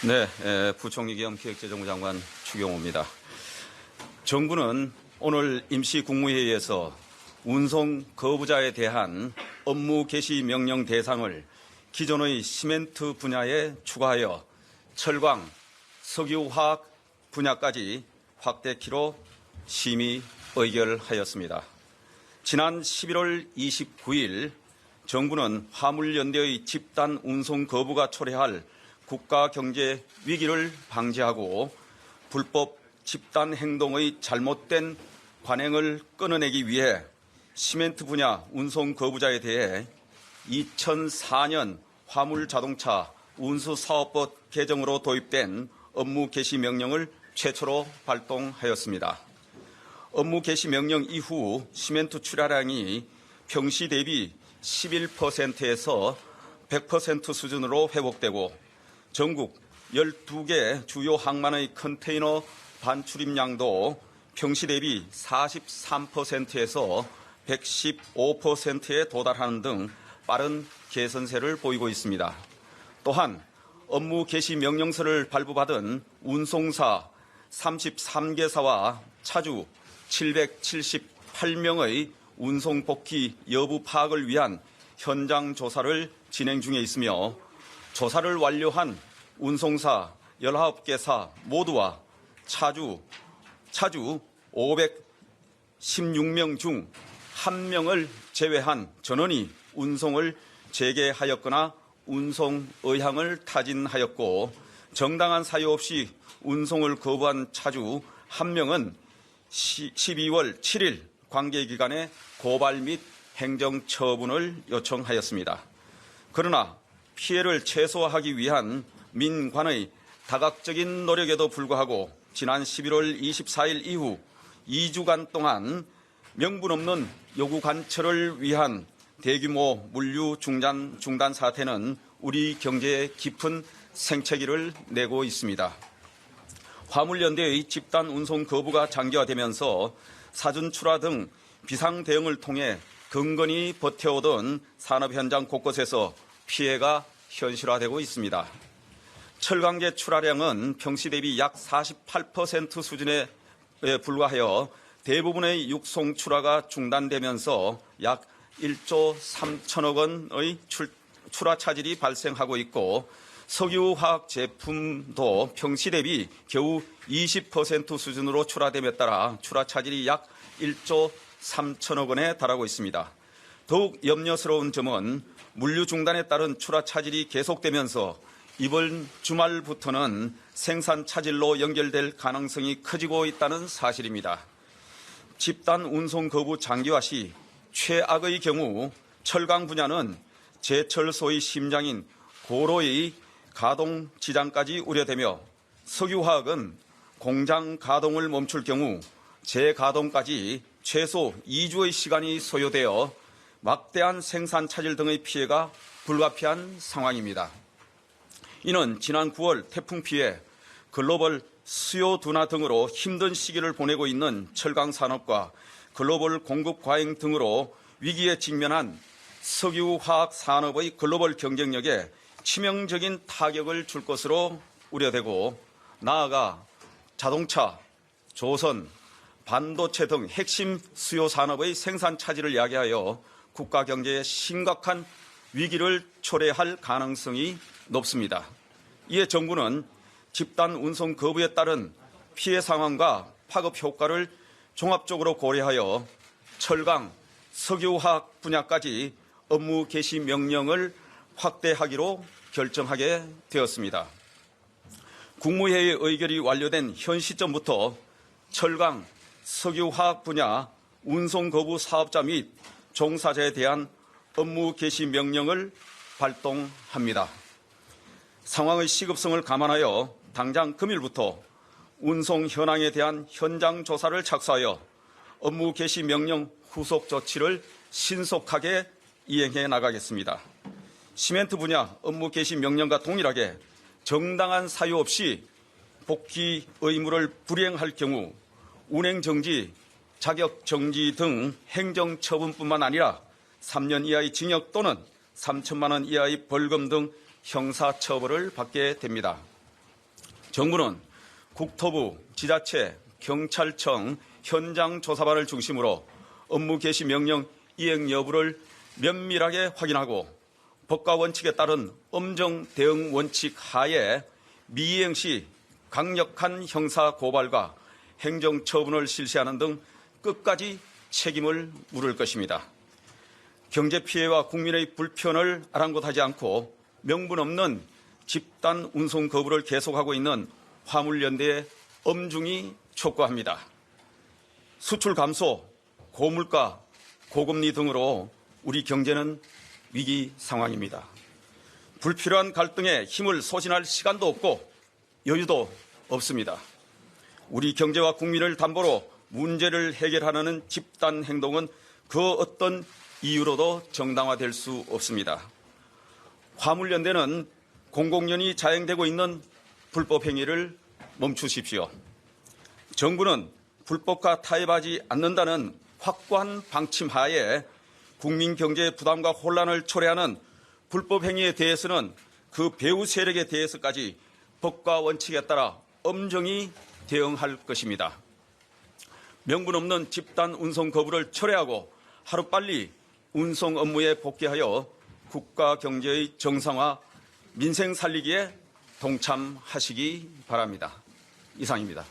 네, 부총리 겸 기획재정부 장관 추경호입니다. 정부는 오늘 임시 국무회의에서 운송 거부자에 대한 업무 개시 명령 대상을 기존의 시멘트 분야에 추가하여 철강, 석유화학 분야까지 확대키로 심의 의결하였습니다. 지난 11월 29일 정부는 화물연대의 집단 운송 거부가 초래할 국가 경제 위기를 방지하고 불법 집단 행동의 잘못된 관행을 끊어내기 위해 시멘트 분야 운송 거부자에 대해 2004년 화물자동차 운수사업법 개정으로 도입된 업무 개시 명령을 최초로 발동하였습니다. 업무 개시 명령 이후 시멘트 출하량이 평시 대비 11%에서 100% 수준으로 회복되고 전국 12개 주요 항만의 컨테이너 반출입량도 평시 대비 43%에서 115%에 도달하는 등 빠른 개선세를 보이고 있습니다. 또한 업무 개시 명령서를 발부받은 운송사 33개사와 차주 778명의 운송 복귀 여부 파악을 위한 현장 조사를 진행 중에 있으며 조사를 완료한 운송사 19개사 모두와 차주 516명 중 1명을 제외한 전원이 운송을 재개하였거나 운송 의향을 타진하였고 정당한 사유 없이 운송을 거부한 차주 1명은 12월 7일 관계기관에 고발 및 행정처분을 요청하였습니다. 그러나 피해를 최소화하기 위한 민관의 다각적인 노력에도 불구하고 지난 11월 24일 이후 2주간 동안 명분 없는 요구 관철을 위한 대규모 물류 중단 사태는 우리 경제에 깊은 생채기를 내고 있습니다. 화물연대의 집단 운송 거부가 장기화되면서 사전 출하 등 비상 대응을 통해 근근히 버텨오던 산업 현장 곳곳에서 피해가 현실화되고 있습니다. 철강제 출하량은 평시 대비 약 48% 수준에 불과하여 대부분의 육송 출하가 중단되면서 약 1조 3천억 원의 출하 차질이 발생하고 있고 석유화학 제품도 평시 대비 겨우 20% 수준으로 출하됨에 따라 출하 차질이 약 1조 3천억 원에 달하고 있습니다. 더욱 염려스러운 점은 물류 중단에 따른 출하 차질이 계속되면서 이번 주말부터는 생산 차질로 연결될 가능성이 커지고 있다는 사실입니다. 집단 운송 거부 장기화 시 최악의 경우 철강 분야는 제철소의 심장인 고로의 가동 지장까지 우려되며 석유화학은 공장 가동을 멈출 경우 재가동까지 최소 2주의 시간이 소요되어 막대한 생산 차질 등의 피해가 불가피한 상황입니다. 이는 지난 9월 태풍 피해 글로벌 수요 둔화 등으로 힘든 시기를 보내고 있는 철강 산업과 글로벌 공급 과잉 등으로 위기에 직면한 석유화학 산업의 글로벌 경쟁력에 치명적인 타격을 줄 것으로 우려되고 나아가 자동차, 조선, 반도체 등 핵심 수요 산업의 생산 차질을 야기하여 국가 경제에 심각한 위기를 초래할 가능성이 높습니다. 이에 정부는 집단 운송 거부에 따른 피해 상황과 파급 효과를 종합적으로 고려하여 철강, 석유화학 분야까지 업무 개시 명령을 확대하기로 결정하게 되었습니다. 국무회의 의결이 완료된 현 시점부터 철강, 석유화학 분야 운송 거부 사업자 및 종사자에 대한 업무 개시 명령을 발동합니다. 상황의 시급성을 감안하여 당장 금일부터 운송 현황에 대한 현장 조사를 착수하여 업무 개시 명령 후속 조치를 신속하게 이행해 나가겠습니다. 시멘트 분야 업무 개시 명령과 동일하게 정당한 사유 없이 복귀 의무를 불이행할 경우 운행정지, 자격정지 등 행정처분뿐만 아니라 3년 이하의 징역 또는 3천만 원 이하의 벌금 등 형사처벌을 받게 됩니다. 정부는 국토부, 지자체, 경찰청, 현장 조사반을 중심으로 업무 개시 명령 이행 여부를 면밀하게 확인하고 법과 원칙에 따른 엄정 대응 원칙 하에 미이행 시 강력한 형사 고발과 행정 처분을 실시하는 등 끝까지 책임을 물을 것입니다. 경제 피해와 국민의 불편을 아랑곳하지 않고 명분 없는 집단 운송 거부를 계속하고 있는 화물연대에 엄중히 촉구합니다. 수출 감소, 고물가, 고금리 등으로 우리 경제는 위기 상황입니다. 불필요한 갈등에 힘을 소진할 시간도 없고 여유도 없습니다. 우리 경제와 국민을 담보로 문제를 해결하는 집단 행동은 그 어떤 이유로도 정당화될 수 없습니다. 화물연대는 공공연히 자행되고 있는 불법 행위를 멈추십시오. 정부는 불법과 타협하지 않는다는 확고한 방침 하에 국민 경제의 부담과 혼란을 초래하는 불법 행위에 대해서는 그 배후 세력에 대해서까지 법과 원칙에 따라 엄정히 대응할 것입니다. 명분 없는 집단 운송 거부를 철회하고 하루빨리 운송 업무에 복귀하여 국가 경제의 정상화, 민생 살리기에 동참하시기 바랍니다. 이상입니다.